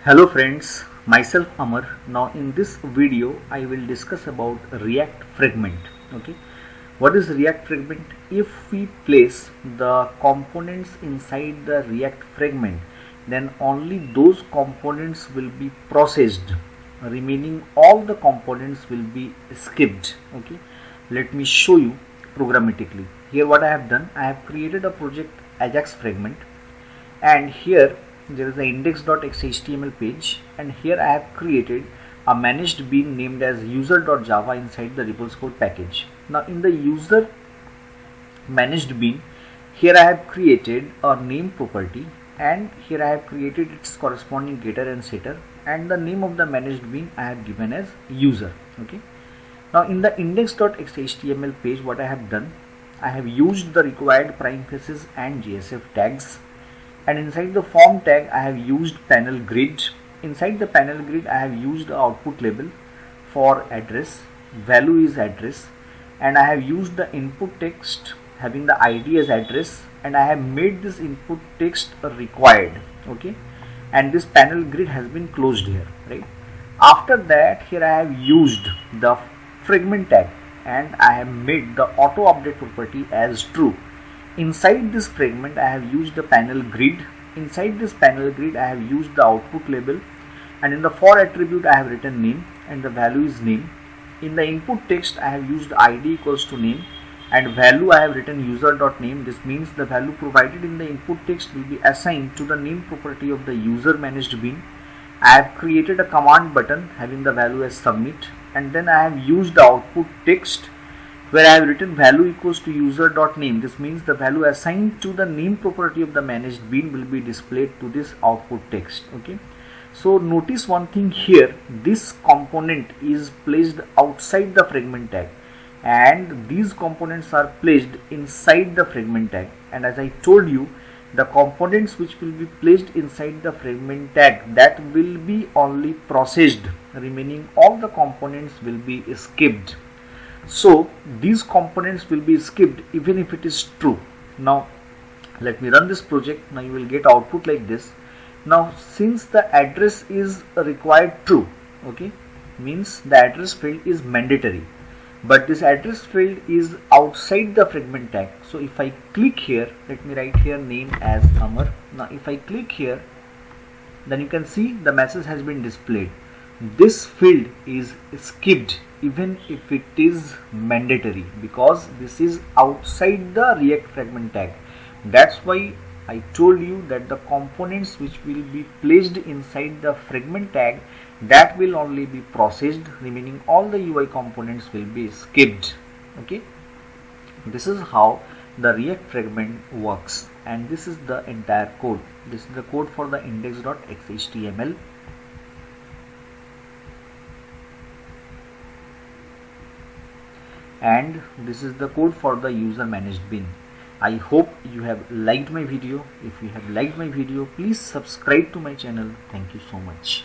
Hello friends, myself Amar. Now in this video I will discuss about React Fragment. Okay, what is React Fragment? If we place the components inside the React Fragment, then only those components will be processed. Remaining all the components will be skipped. Okay, let me show you programmatically. Here what I have done, I have created a project AJAX Fragment, and here there is the index.xhtml page, and here I have created a managed bean named as user.java inside the repos code package. Now in the user managed bean, here I have created a name property, and here I have created its corresponding getter and setter, and the name of the managed bean I have given as user. Okay, now in the index.xhtml page, what I have done, I have used the required PrimeFaces and JSF tags, and inside the form tag I have used panel grid. Inside the panel grid I have used output label for address, value is address, and I have used the input text having the ID as address, and I have made this input text required. Okay, and this panel grid has been closed here, right? After that, here I have used the fragment tag, and I have made the auto update property as true. Inside this fragment I have used the panel grid. Inside this panel grid I have used the output label, and in the for attribute I have written name and the value is name. In the input text I have used ID equals to name, and value I have written user.name. This means the value provided in the input text will be assigned to the name property of the user managed bean. I have created a command button having the value as submit, and then I have used the output text where I have written value equals to user.name. This means the value assigned to the name property of the managed bean will be displayed to this output text. Okay, so notice one thing here, this component is placed outside the fragment tag, and these components are placed inside the fragment tag. And as I told you, the components which will be placed inside the fragment tag, that will be only processed. Remaining all the components will be skipped. So these components will be skipped even if it is true. Now let me run this project. Now you will get output like this. Now since the address is required true, okay, means the address field is mandatory, but this address field is outside the fragment tag. So if I click here, let me write here name as Amar. Now if I click here, then you can see the message has been displayed. This field is skipped even if it is mandatory, because this is outside the React fragment tag. That's why I told you that the components which will be placed inside the fragment tag, that will only be processed. Remaining all the UI components will be skipped. Okay, this is how the React fragment works, and this is the entire code. This is the code for the index.xhtml. And this is the code for the user managed bean. I hope you have liked my video. If you have liked my video, please subscribe to my channel. Thank you so much.